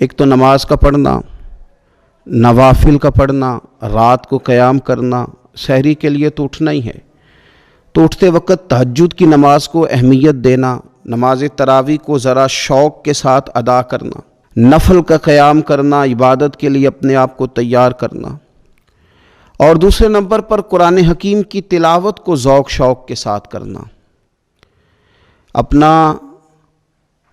ایک تو نماز کا پڑھنا، نوافل کا پڑھنا، رات کو قیام کرنا، سحری کے لیے تو اٹھنا ہی ہے، تو اٹھتے وقت تہجد کی نماز کو اہمیت دینا، نماز تراویح کو ذرا شوق کے ساتھ ادا کرنا، نفل کا قیام کرنا، عبادت کے لیے اپنے آپ کو تیار کرنا، اور دوسرے نمبر پر قرآن حکیم کی تلاوت کو ذوق شوق کے ساتھ کرنا، اپنا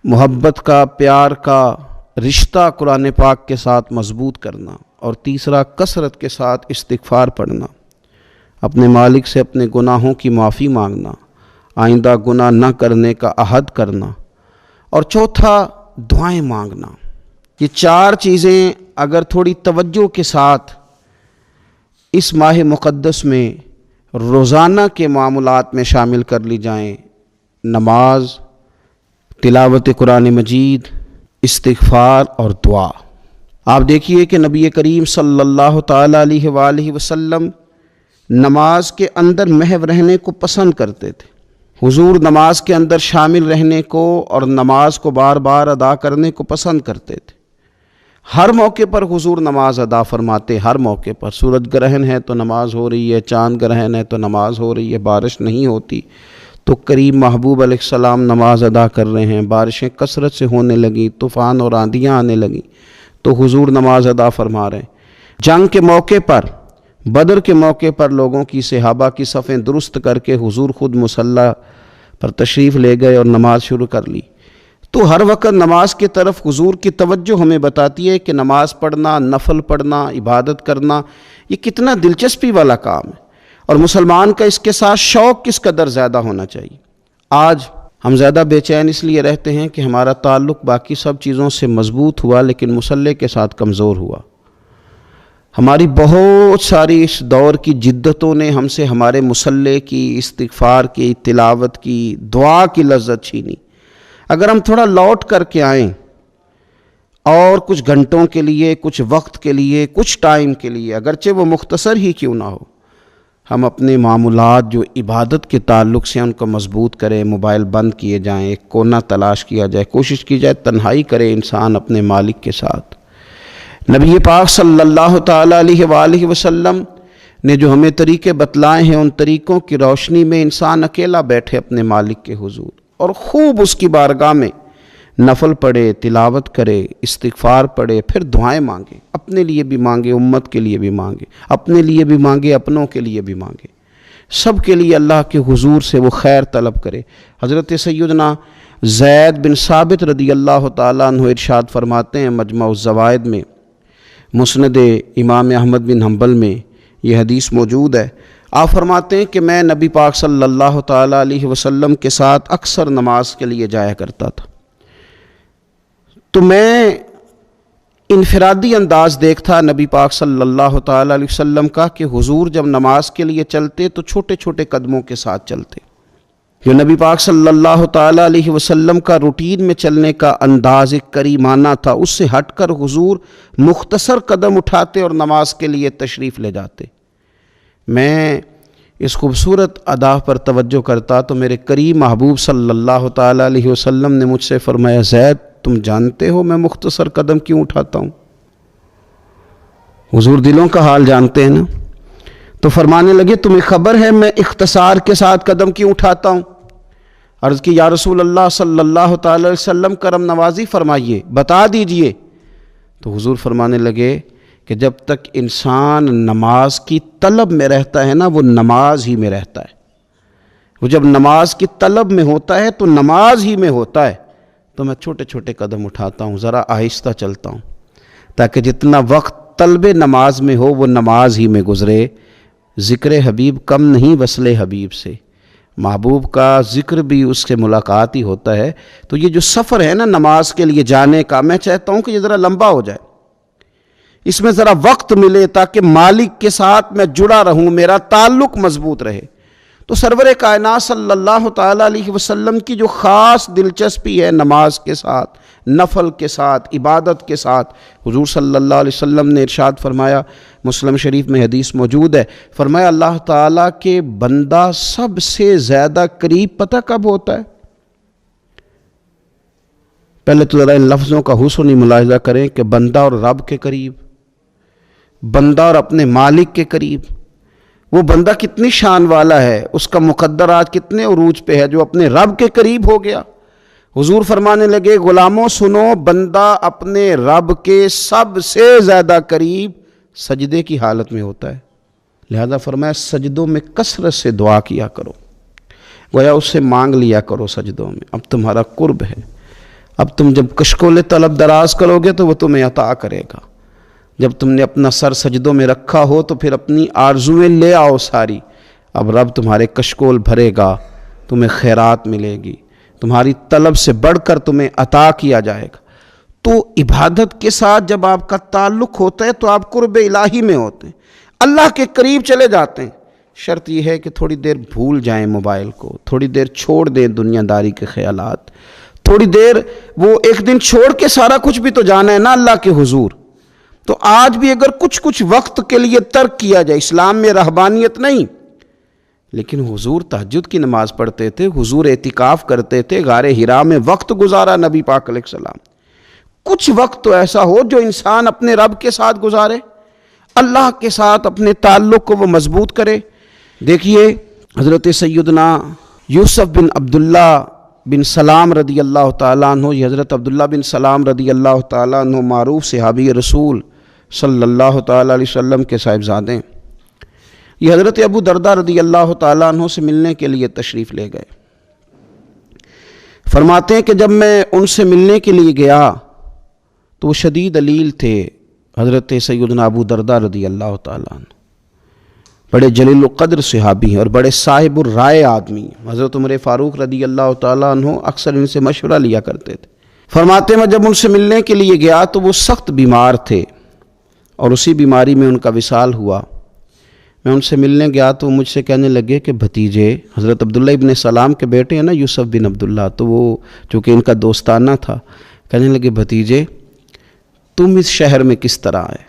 محبت کا، پیار کا رشتہ قرآن پاک کے ساتھ مضبوط کرنا، اور تیسرا کثرت کے ساتھ استغفار پڑھنا، اپنے مالک سے اپنے گناہوں کی معافی مانگنا، آئندہ گناہ نہ کرنے کا عہد کرنا، اور چوتھا دعائیں مانگنا۔ یہ چار چیزیں اگر تھوڑی توجہ کے ساتھ اس ماہ مقدس میں روزانہ کے معاملات میں شامل کر لی جائیں، نماز، تلاوت قرآن مجید، استغفار اور دعا۔ آپ دیکھیے کہ نبی کریم صلی اللہ تعالیٰ علیہ وآلہ وسلم نماز کے اندر محو رہنے کو پسند کرتے تھے۔ حضور نماز کے اندر شامل رہنے کو اور نماز کو بار بار ادا کرنے کو پسند کرتے تھے۔ ہر موقع پر حضور نماز ادا فرماتے، ہر موقع پر۔ سورج گرہن ہے تو نماز ہو رہی ہے، چاند گرہن ہے تو نماز ہو رہی ہے، بارش نہیں ہوتی تو کریم محبوب علیہ السلام نماز ادا کر رہے ہیں، بارشیں کثرت سے ہونے لگیں، طوفان اور آندیاں آنے لگیں تو حضور نماز ادا فرما رہے ہیں۔ جنگ کے موقع پر، بدر کے موقع پر لوگوں کی، صحابہ کی صفیں درست کر کے حضور خود مصلی پر تشریف لے گئے اور نماز شروع کر لی۔ تو ہر وقت نماز کی طرف حضور کی توجہ ہمیں بتاتی ہے کہ نماز پڑھنا، نفل پڑھنا، عبادت کرنا یہ کتنا دلچسپی والا کام ہے، اور مسلمان کا اس کے ساتھ شوق کس قدر زیادہ ہونا چاہیے۔ آج ہم زیادہ بے چین اس لیے رہتے ہیں کہ ہمارا تعلق باقی سب چیزوں سے مضبوط ہوا لیکن مصلی کے ساتھ کمزور ہوا۔ ہماری بہت ساری اس دور کی جدتوں نے ہم سے ہمارے مصلی کی، استغفار کی، تلاوت کی، دعا کی لذت چھینی۔ اگر ہم تھوڑا لوٹ کر کے آئیں اور کچھ گھنٹوں کے لیے، کچھ وقت کے لیے، کچھ ٹائم کے لیے، اگرچہ وہ مختصر ہی کیوں نہ ہو، ہم اپنے معمولات جو عبادت کے تعلق سے ان کو مضبوط کریں، موبائل بند کیے جائیں، ایک کونا تلاش کیا جائے، کوشش کی جائے تنہائی کرے انسان اپنے مالک کے ساتھ۔ نبی پاک صلی اللہ تعالیٰ علیہ وآلہ وسلم نے جو ہمیں طریقے بتلائے ہیں، ان طریقوں کی روشنی میں انسان اکیلا بیٹھے اپنے مالک کے حضور اور خوب اس کی بارگاہ میں نفل پڑھے، تلاوت کرے، استغفار پڑھے، پھر دعائیں مانگے، اپنے لیے بھی مانگے، امت کے لیے بھی مانگے، اپنے لیے بھی مانگے، اپنوں کے لیے بھی مانگے، سب کے لیے اللہ کے حضور سے وہ خیر طلب کرے۔ حضرت سیدنا زید بن ثابت رضی اللہ تعالیٰ عنہ ارشاد فرماتے ہیں، مجمع الزوائد میں، مسند امام احمد بن حنبل میں یہ حدیث موجود ہے۔ آپ فرماتے ہیں کہ میں نبی پاک صلی اللہ تعالیٰ علیہ وسلم کے ساتھ اکثر نماز کے لیے جایا کرتا تھا، تو میں انفرادی انداز دیکھتا نبی پاک صلی اللہ تعالیٰ علیہ وسلم کا کہ حضور جب نماز کے لیے چلتے تو چھوٹے چھوٹے قدموں کے ساتھ چلتے۔ جو نبی پاک صلی اللہ تعالیٰ علیہ وسلم کا روٹین میں چلنے کا انداز ایک کریمانہ تھا، اس سے ہٹ کر حضور مختصر قدم اٹھاتے اور نماز کے لیے تشریف لے جاتے۔ میں اس خوبصورت ادا پر توجہ کرتا تو میرے کریم محبوب صلی اللہ تعالیٰ علیہ وسلم نے مجھ سے فرمایا، زید تم جانتے ہو میں مختصر قدم کیوں اٹھاتا ہوں؟ حضور دلوں کا حال جانتے ہیں نا، تو فرمانے لگے تمہیں خبر ہے میں اختصار کے ساتھ قدم کیوں اٹھاتا ہوں؟ عرض کی یا رسول اللہ صلی اللہ تعالی علیہ وسلم کرم نوازی فرمائیے، بتا دیجئے۔ تو حضور فرمانے لگے کہ جب تک انسان نماز کی طلب میں رہتا ہے نا، وہ نماز ہی میں رہتا ہے۔ وہ جب نماز کی طلب میں ہوتا ہے تو نماز ہی میں ہوتا ہے۔ تو میں چھوٹے چھوٹے قدم اٹھاتا ہوں، ذرا آہستہ چلتا ہوں، تاکہ جتنا وقت طلب نماز میں ہو وہ نماز ہی میں گزرے۔ ذکر حبیب کم نہیں وصل حبیب سے، محبوب کا ذکر بھی اس سے ملاقات ہی ہوتا ہے۔ تو یہ جو سفر ہے نا نماز کے لیے جانے کا، میں چاہتا ہوں کہ یہ ذرا لمبا ہو جائے، اس میں ذرا وقت ملے تاکہ مالک کے ساتھ میں جڑا رہوں، میرا تعلق مضبوط رہے۔ تو سرور کائنات صلی اللہ تعالیٰ علیہ وسلم کی جو خاص دلچسپی ہے نماز کے ساتھ، نفل کے ساتھ، عبادت کے ساتھ، حضور صلی اللہ علیہ وسلم نے ارشاد فرمایا، مسلم شریف میں حدیث موجود ہے، فرمایا اللہ تعالیٰ کے بندہ سب سے زیادہ قریب پتہ کب ہوتا ہے؟ پہلے تو ذرا ان لفظوں کا حسن ملاحظہ کریں کہ بندہ اور رب کے قریب، بندہ اور اپنے مالک کے قریب، وہ بندہ کتنی شان والا ہے، اس کا مقدر آج کتنے عروج پہ ہے جو اپنے رب کے قریب ہو گیا۔ حضور فرمانے لگے غلاموں سنو، بندہ اپنے رب کے سب سے زیادہ قریب سجدے کی حالت میں ہوتا ہے، لہذا فرمایا سجدوں میں کثرت سے دعا کیا کرو، گویا اس سے مانگ لیا کرو سجدوں میں، اب تمہارا قرب ہے، اب تم جب کشکول طلب دراز کرو گے تو وہ تمہیں عطا کرے گا۔ جب تم نے اپنا سر سجدوں میں رکھا ہو تو پھر اپنی آرزویں لے آؤ ساری، اب رب تمہارے کشکول بھرے گا، تمہیں خیرات ملے گی، تمہاری طلب سے بڑھ کر تمہیں عطا کیا جائے گا۔ تو عبادت کے ساتھ جب آپ کا تعلق ہوتا ہے تو آپ قرب الہی میں ہوتے ہیں، اللہ کے قریب چلے جاتے ہیں۔ شرط یہ ہے کہ تھوڑی دیر بھول جائیں موبائل کو، تھوڑی دیر چھوڑ دیں دنیا داری کے خیالات، تھوڑی دیر وہ ایک دن چھوڑ کے سارا کچھ بھی تو جانا ہے نا اللہ کے حضور۔ تو آج بھی اگر کچھ وقت کے لیے ترک کیا جائے، اسلام میں رہبانیت نہیں، لیکن حضور تہجد کی نماز پڑھتے تھے، حضور اعتکاف کرتے تھے، غار حرا میں وقت گزارا نبی پاک علیہ السلام۔ کچھ وقت تو ایسا ہو جو انسان اپنے رب کے ساتھ گزارے، اللہ کے ساتھ اپنے تعلق کو وہ مضبوط کرے۔ دیکھیے حضرت سیدنا یوسف بن عبداللہ بن سلام رضی اللہ تعالیٰ عنہ، یہ حضرت عبداللہ بن سلام رضی اللہ تعالیٰ عنہ معروف صحابی رسول صلی اللہ تعالیٰ علیہ وسلم کے صاحبزادے ہیں۔ یہ حضرت ابو درداء رضی اللہ تعالیٰ عنہ سے ملنے کے لیے تشریف لے گئے۔ فرماتے ہیں کہ جب میں ان سے ملنے کے لیے گیا تو وہ شدید علیل تھے، حضرت سیدنا ابو درداء رضی اللہ تعالیٰ عنہ بڑے جلیل القدر صحابی ہیں اور بڑے صاحب الرائے آدمی ہیں۔ حضرت عمر فاروق رضی اللہ تعالیٰ عنہ اکثر ان سے مشورہ لیا کرتے تھے۔ فرماتے ہیں میں جب ان سے ملنے کے لیے گیا تو وہ سخت بیمار تھے اور اسی بیماری میں ان کا وصال ہوا۔ میں ان سے ملنے گیا تو مجھ سے کہنے لگے کہ بھتیجے، حضرت عبداللہ ابن سلام کے بیٹے ہیں نا یوسف بن عبداللہ، تو وہ چونکہ ان کا دوستانہ تھا، کہنے لگے بھتیجے تم اس شہر میں کس طرح آئے؟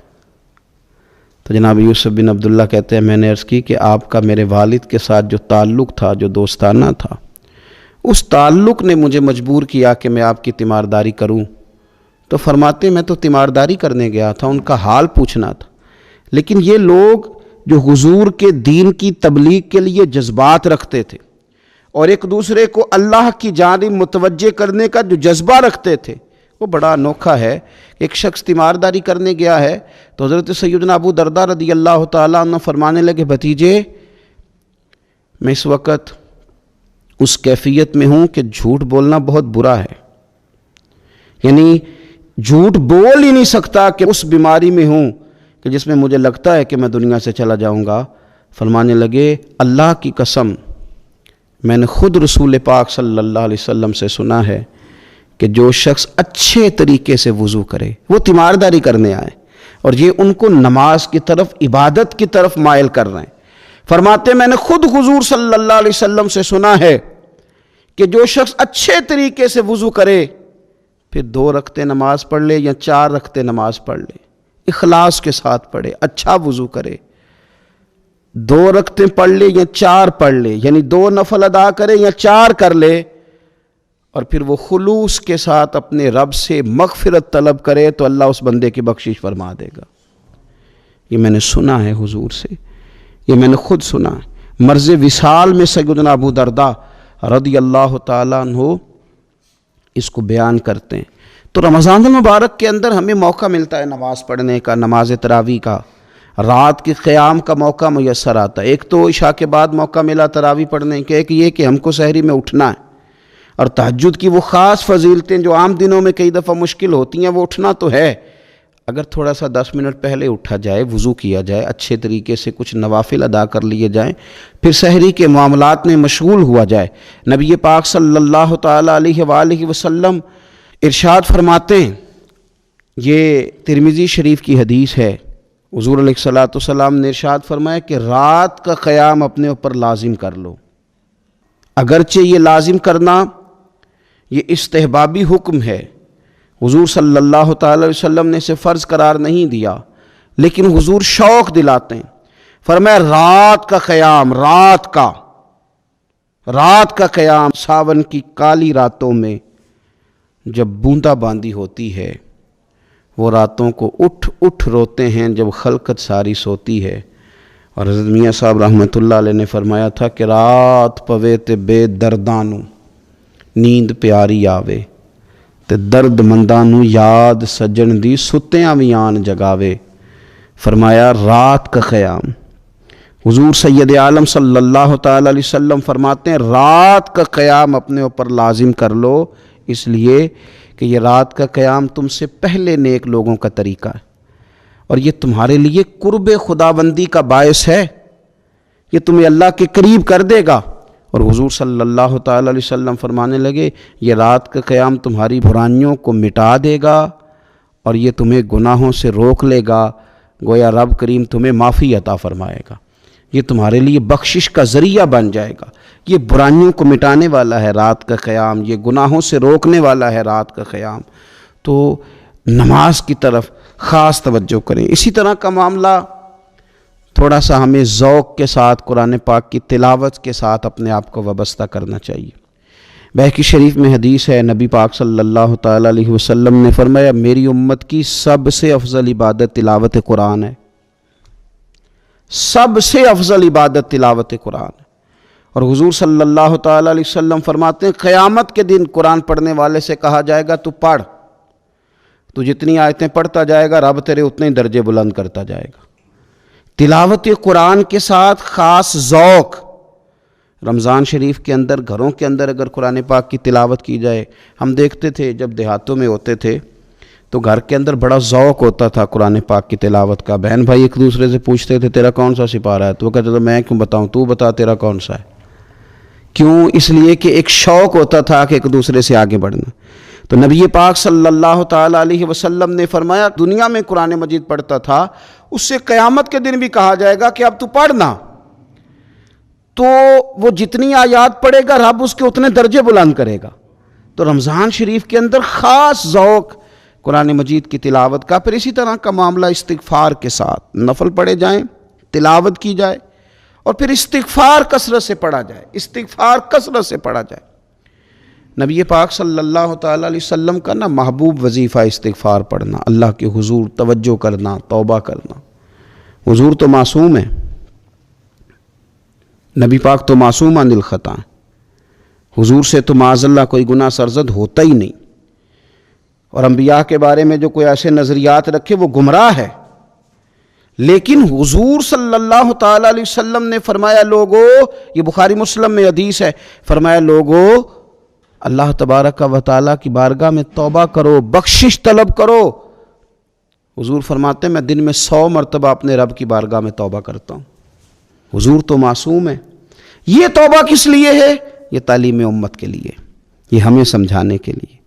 تو جناب یوسف بن عبداللہ کہتے ہیں میں نے عرض کی کہ آپ کا میرے والد کے ساتھ جو تعلق تھا، جو دوستانہ تھا، اس تعلق نے مجھے مجبور کیا کہ میں آپ کی تیمارداری کروں۔ تو فرماتے ہیں میں تو تیمارداری کرنے گیا تھا، ان کا حال پوچھنا تھا، لیکن یہ لوگ جو حضور کے دین کی تبلیغ کے لیے جذبات رکھتے تھے اور ایک دوسرے کو اللہ کی جانب متوجہ کرنے کا جو جذبہ رکھتے تھے، وہ بڑا انوکھا ہے۔ ایک شخص تیمارداری کرنے گیا ہے تو حضرت سیدنا ابو درداء رضی اللہ تعالیٰ عنہ فرمانے لگے بھتیجے میں اس وقت اس کیفیت میں ہوں کہ جھوٹ بولنا بہت برا ہے، یعنی جھوٹ بول ہی نہیں سکتا کہ اس بیماری میں ہوں کہ جس میں مجھے لگتا ہے کہ میں دنیا سے چلا جاؤں گا۔ فرمانے لگے اللہ کی قسم میں نے خود رسول پاک صلی اللہ علیہ وسلم سے سنا ہے کہ جو شخص اچھے طریقے سے وضو کرے، وہ تیمارداری کرنے آئے اور یہ ان کو نماز کی طرف، عبادت کی طرف مائل کر رہے ہیں۔ فرماتے میں نے خود حضور صلی اللہ علیہ وسلم سے سنا ہے کہ جو شخص اچھے طریقے سے وضو کرے پھر 2 رکعتیں نماز پڑھ لے یا 4 رکعتیں نماز پڑھ لے، اخلاص کے ساتھ پڑھے، اچھا وضو کرے، 2 رکعتیں پڑھ لے یا 4 پڑھ لے، یعنی 2 نفل ادا کرے یا 4 کر لے، اور پھر وہ خلوص کے ساتھ اپنے رب سے مغفرت طلب کرے تو اللہ اس بندے کی بخشش فرما دے گا۔ یہ میں نے سنا ہے حضور سے، یہ میں نے خود سنا ہے۔ مرض وصال میں سیدنا ابو درداء رضی اللہ تعالیٰ عنہ اس کو بیان کرتے ہیں۔ تو رمضان المبارک کے اندر ہمیں موقع ملتا ہے نماز پڑھنے کا، نماز تراویح کا، رات کے قیام کا موقع میسر آتا ہے۔ ایک تو عشاء کے بعد موقع ملا تراویح پڑھنے کے، ایک یہ کہ ہم کو سحری میں اٹھنا ہے، اور تہجد کی وہ خاص فضیلتیں جو عام دنوں میں کئی دفعہ مشکل ہوتی ہیں، وہ اٹھنا تو ہے۔ اگر تھوڑا سا 10 منٹ پہلے اٹھا جائے، وضو کیا جائے، اچھے طریقے سے کچھ نوافل ادا کر لیے جائیں، پھر سحری کے معاملات میں مشغول ہوا جائے۔ نبی پاک صلی اللہ تعالیٰ علیہ وآلہ وسلم ارشاد فرماتے ہیں، یہ ترمذی شریف کی حدیث ہے، حضور علیہ الصلوۃ والسلام نے ارشاد فرمایا کہ رات کا قیام اپنے اوپر لازم کر لو۔ اگرچہ یہ لازم کرنا یہ استحبابی حکم ہے، حضور صلی اللہ تعالی وسلم نے اسے فرض قرار نہیں دیا، لیکن حضور شوق دلاتے ہیں۔ فرمایا رات کا قیام، رات کا قیام، ساون کی کالی راتوں میں جب بوندا باندی ہوتی ہے، وہ راتوں کو اٹھ اٹھ روتے ہیں جب خلقت ساری سوتی ہے۔ اور حضرت میاں صاحب رحمۃ اللہ علیہ نے فرمایا تھا کہ رات پوے تے بے دردانو نیند پیاری آوے، تے درد مندانو یاد سجن دی ستیاں وی آن جگاوے۔ فرمایا رات کا قیام، حضور سید عالم صلی اللہ تعالی علیہ وسلم فرماتے ہیں رات کا قیام اپنے اوپر لازم کر لو، اس لیے کہ یہ رات کا قیام تم سے پہلے نیک لوگوں کا طریقہ ہے، اور یہ تمہارے لیے قرب خداوندی کا باعث ہے، یہ تمہیں اللہ کے قریب کر دے گا۔ اور حضور صلی اللہ تعالی علیہ وسلم فرمانے لگے یہ رات کا قیام تمہاری برائیوں کو مٹا دے گا اور یہ تمہیں گناہوں سے روک لے گا، گویا رب کریم تمہیں معافی عطا فرمائے گا، یہ تمہارے لیے بخشش کا ذریعہ بن جائے گا۔ یہ برائیوں کو مٹانے والا ہے رات کا قیام، یہ گناہوں سے روکنے والا ہے رات کا قیام۔ تو نماز کی طرف خاص توجہ کریں۔ اسی طرح کا معاملہ تھوڑا سا ہمیں ذوق کے ساتھ قرآن پاک کی تلاوت کے ساتھ اپنے آپ کو وابستہ کرنا چاہیے۔ بہقی شریف میں حدیث ہے، نبی پاک صلی اللہ تعالی علیہ وسلم نے فرمایا میری امت کی سب سے افضل عبادت تلاوت قرآن ہے، سب سے افضل عبادت تلاوت قرآن ہے۔ اور حضور صلی اللہ تعالی علیہ وسلم فرماتے ہیں قیامت کے دن قرآن پڑھنے والے سے کہا جائے گا تو پڑھ، تو جتنی آیتیں پڑھتا جائے گا رب تیرے اتنے درجے بلند کرتا جائے گا۔ تلاوت قرآن کے ساتھ خاص ذوق، رمضان شریف کے اندر گھروں کے اندر اگر قرآن پاک کی تلاوت کی جائے، ہم دیکھتے تھے جب دیہاتوں میں ہوتے تھے تو گھر کے اندر بڑا ذوق ہوتا تھا قرآن پاک کی تلاوت کا۔ بہن بھائی ایک دوسرے سے پوچھتے تھے تیرا کون سا سپارہ ہے، تو وہ کہتے تھے میں کیوں بتاؤں، تو بتا تیرا کون سا ہے۔ کیوں؟ اس لیے کہ ایک شوق ہوتا تھا کہ ایک دوسرے سے آگے بڑھنا۔ تو نبی پاک صلی اللہ تعالی علیہ وسلم نے فرمایا دنیا میں قرآن مجید پڑھتا تھا، اس سے قیامت کے دن بھی کہا جائے گا کہ اب تو پڑھنا، تو وہ جتنی آیات پڑھے گا رب اس کے اتنے درجے بلند کرے گا۔ تو رمضان شریف کے اندر خاص ذوق قرآن مجید کی تلاوت کا۔ پھر اسی طرح کا معاملہ استغفار کے ساتھ، نفل پڑھے جائیں، تلاوت کی جائے، اور پھر استغفار کثرت سے پڑھا جائے، استغفار کثرت سے پڑھا جائے۔ نبی پاک صلی اللہ تعالی علیہ وسلم کا محبوب وظیفہ استغفار پڑھنا، اللہ کے حضور توجہ کرنا، توبہ کرنا۔ حضور تو معصوم ہے، نبی پاک تو معصوم عن الخطا ہے، حضور سے تو معاذ اللہ کوئی گناہ سرزد ہوتا ہی نہیں، اور انبیاء کے بارے میں جو کوئی ایسے نظریات رکھے وہ گمراہ ہے۔ لیکن حضور صلی اللہ تعالی علیہ وسلم نے فرمایا لوگو، یہ بخاری مسلم میں حدیث ہے، فرمایا لوگو اللہ تبارک و تعالیٰ کی بارگاہ میں توبہ کرو، بخشش طلب کرو۔ حضور فرماتے ہیں میں دن میں 100 مرتبہ اپنے رب کی بارگاہ میں توبہ کرتا ہوں۔ حضور تو معصوم ہے۔ یہ توبہ کس لیے ہے؟ یہ تعلیم امت کے لیے، یہ ہمیں سمجھانے کے لیے،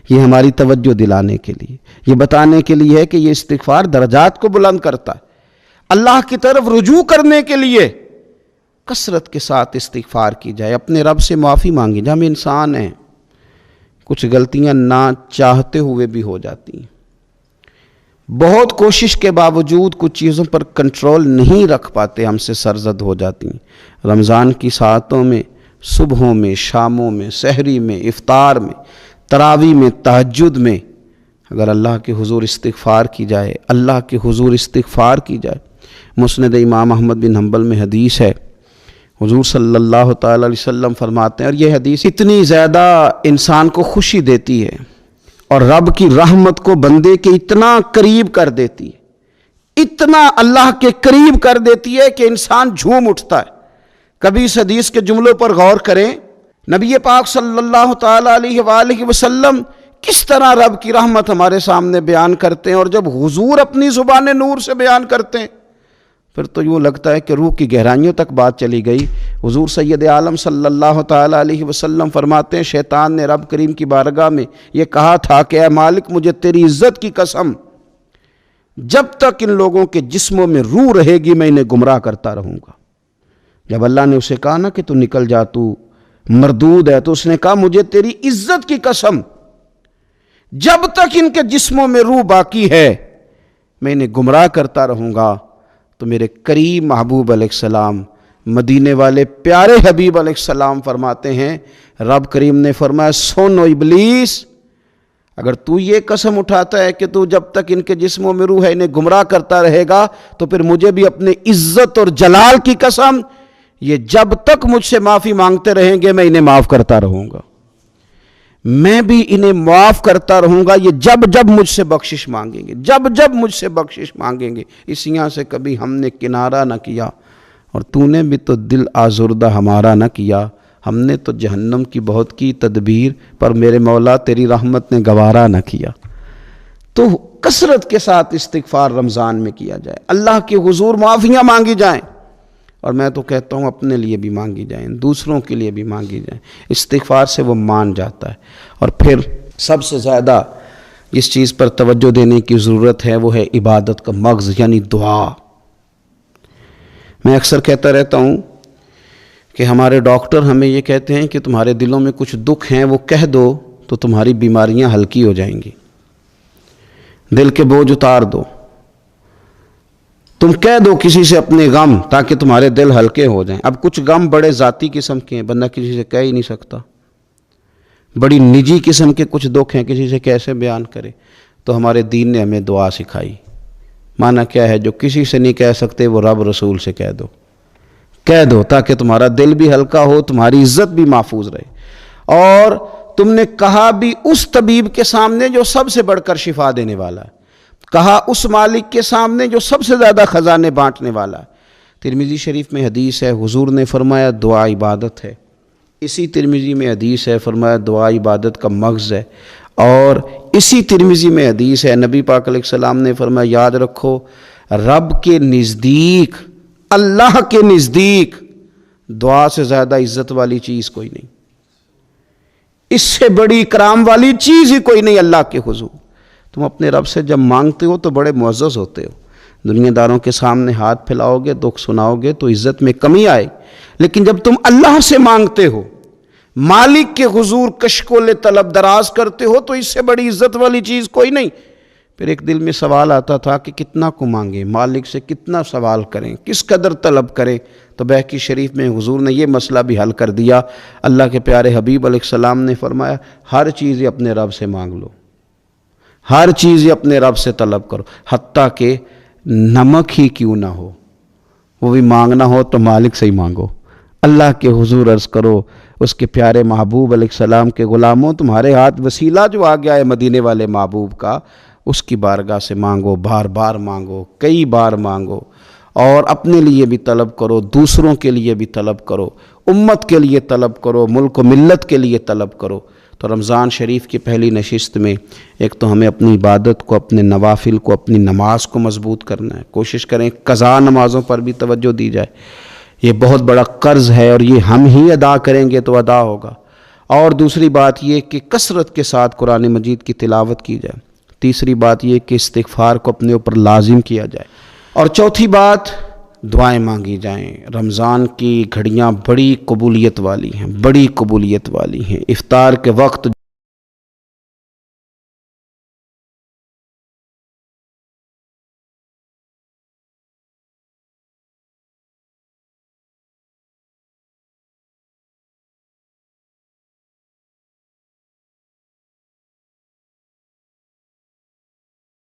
یہ ہماری توجہ دلانے کے لیے، یہ بتانے کے لیے ہے کہ یہ استغفار درجات کو بلند کرتا ہے۔ اللہ کی طرف رجوع کرنے کے لیے کثرت کے ساتھ استغفار کی جائے، اپنے رب سے معافی مانگی جائے۔ ہم انسان ہیں، کچھ غلطیاں نہ چاہتے ہوئے بھی ہو جاتی ہیں، بہت کوشش کے باوجود کچھ چیزوں پر کنٹرول نہیں رکھ پاتے، ہم سے سرزد ہو جاتی ہیں۔ رمضان کی ساعتوں میں، صبحوں میں، شاموں میں، سحری میں، افطار میں، تراویح میں، تہجد میں اگر اللہ کے حضور استغفار کی جائے، اللہ کے حضور استغفار کی جائے۔ مسند امام احمد بن حنبل میں حدیث ہے، حضور صلی اللہ تعالی علیہ وسلم فرماتے ہیں، اور یہ حدیث اتنی زیادہ انسان کو خوشی دیتی ہے اور رب کی رحمت کو بندے کے اتنا قریب کر دیتی ہے، اتنا اللہ کے قریب کر دیتی ہے کہ انسان جھوم اٹھتا ہے۔ کبھی اس حدیث کے جملوں پر غور کریں، نبی پاک صلی اللہ تعالی علیہ وآلہ وسلم کس طرح رب کی رحمت ہمارے سامنے بیان کرتے ہیں، اور جب حضور اپنی زبان نور سے بیان کرتے ہیں پھر تو یوں لگتا ہے کہ روح کی گہرائیوں تک بات چلی گئی۔ حضور سید عالم صلی اللہ تعالی علیہ وسلم فرماتے ہیں شیطان نے رب کریم کی بارگاہ میں یہ کہا تھا کہ اے مالک مجھے تیری عزت کی قسم، جب تک ان لوگوں کے جسموں میں روح رہے گی میں انہیں گمراہ کرتا رہوں گا۔ جب اللہ نے اسے کہا نا کہ تو نکل جا، تو مردود ہے، تو اس نے کہا مجھے تیری عزت کی قسم، جب تک ان کے جسموں میں روح باقی ہے میں انہیں گمراہ کرتا رہوں گا۔ تو میرے کریم محبوب علیہ السلام، مدینے والے پیارے حبیب علیہ السلام فرماتے ہیں، رب کریم نے فرمایا سن و ابلیس، اگر تو یہ قسم اٹھاتا ہے کہ تو جب تک ان کے جسموں میں روح ہے انہیں گمراہ کرتا رہے گا، تو پھر مجھے بھی اپنے عزت اور جلال کی قسم، یہ جب تک مجھ سے معافی مانگتے رہیں گے میں انہیں معاف کرتا رہوں گا، میں بھی انہیں معاف کرتا رہوں گا، یہ جب جب مجھ سے بخشش مانگیں گے، جب جب مجھ سے بخشش مانگیں گے۔ اس یہاں سے کبھی ہم نے کنارہ نہ کیا، اور تو نے بھی تو دل آزردہ ہمارا نہ کیا، ہم نے تو جہنم کی بہت کی تدبیر، پر میرے مولا تیری رحمت نے گوارا نہ کیا۔ تو کثرت کے ساتھ استغفار رمضان میں کیا جائے، اللہ کے حضور معافیاں مانگی جائیں، اور میں تو کہتا ہوں اپنے لیے بھی مانگی جائیں، دوسروں کے لیے بھی مانگی جائیں۔ استغفار سے وہ مان جاتا ہے۔ اور پھر سب سے زیادہ جس چیز پر توجہ دینے کی ضرورت ہے وہ ہے عبادت کا مغز، یعنی دعا۔ میں اکثر کہتا رہتا ہوں کہ ہمارے ڈاکٹر ہمیں یہ کہتے ہیں کہ تمہارے دلوں میں کچھ دکھ ہیں وہ کہہ دو تو تمہاری بیماریاں ہلکی ہو جائیں گی، دل کے بوجھ اتار دو، تم کہہ دو کسی سے اپنے غم تاکہ تمہارے دل ہلکے ہو جائیں۔ اب کچھ غم بڑے ذاتی قسم کے ہیں، بندہ کسی سے کہہ ہی نہیں سکتا، بڑی نجی قسم کے کچھ دکھ ہیں، کسی سے کیسے بیان کرے؟ تو ہمارے دین نے ہمیں دعا سکھائی۔ معنی کیا ہے؟ جو کسی سے نہیں کہہ سکتے وہ رب رسول سے کہہ دو تاکہ تمہارا دل بھی ہلکا ہو، تمہاری عزت بھی محفوظ رہے۔ اور تم نے کہا بھی اس طبیب کے سامنے جو سب سے بڑھ کر شفا دینے والا ہے، کہا اس مالک کے سامنے جو سب سے زیادہ خزانے بانٹنے والا ہے۔ ترمذی شریف میں حدیث ہے، حضور نے فرمایا دعا عبادت ہے۔ اسی ترمذی میں حدیث ہے، فرمایا دعا عبادت کا مغز ہے۔ اور اسی ترمذی میں حدیث ہے، نبی پاک علیہ السلام نے فرمایا یاد رکھو، رب کے نزدیک، اللہ کے نزدیک دعا سے زیادہ عزت والی چیز کوئی نہیں، اس سے بڑی اکرام والی چیز ہی کوئی نہیں اللہ کے حضور۔ تم اپنے رب سے جب مانگتے ہو تو بڑے معزز ہوتے ہو، دنیا داروں کے سامنے ہاتھ پھیلاؤ گے، دکھ سناؤ گے تو عزت میں کمی آئے، لیکن جب تم اللہ سے مانگتے ہو، مالک کے حضور کشکول طلب دراز کرتے ہو، تو اس سے بڑی عزت والی چیز کوئی نہیں۔ پھر ایک دل میں سوال آتا تھا کہ کتنا کو مانگیں، مالک سے کتنا سوال کریں، کس قدر طلب کریں؟ تو بہقی شریف میں حضور نے یہ مسئلہ بھی حل کر دیا۔ اللہ کے پیارے حبیب علیہ السلام نے فرمایا ہر چیز اپنے رب سے مانگ لو، ہر چیز اپنے رب سے طلب کرو، حتیٰ کہ نمک ہی کیوں نہ ہو، وہ بھی مانگنا ہو تو مالک سے ہی مانگو۔ اللہ کے حضور عرض کرو، اس کے پیارے محبوب علیہ السلام کے غلاموں، تمہارے ہاتھ وسیلہ جو آ گیا ہے مدینے والے محبوب کا، اس کی بارگاہ سے مانگو، بار بار مانگو، کئی بار مانگو، اور اپنے لیے بھی طلب کرو، دوسروں کے لیے بھی طلب کرو، امت کے لیے طلب کرو، ملک و ملت کے لیے طلب کرو۔ تو رمضان شریف کی پہلی نشست میں ایک تو ہمیں اپنی عبادت کو، اپنے نوافل کو، اپنی نماز کو مضبوط کرنا ہے، کوشش کریں قضا نمازوں پر بھی توجہ دی جائے، یہ بہت بڑا قرض ہے اور یہ ہم ہی ادا کریں گے تو ادا ہوگا۔ اور دوسری بات یہ کہ کثرت کے ساتھ قرآن مجید کی تلاوت کی جائے۔ تیسری بات یہ کہ استغفار کو اپنے اوپر لازم کیا جائے۔ اور چوتھی بات، دعائیں مانگی جائیں۔ رمضان کی گھڑیاں بڑی قبولیت والی ہیں، بڑی قبولیت والی ہیں۔ افطار کے وقت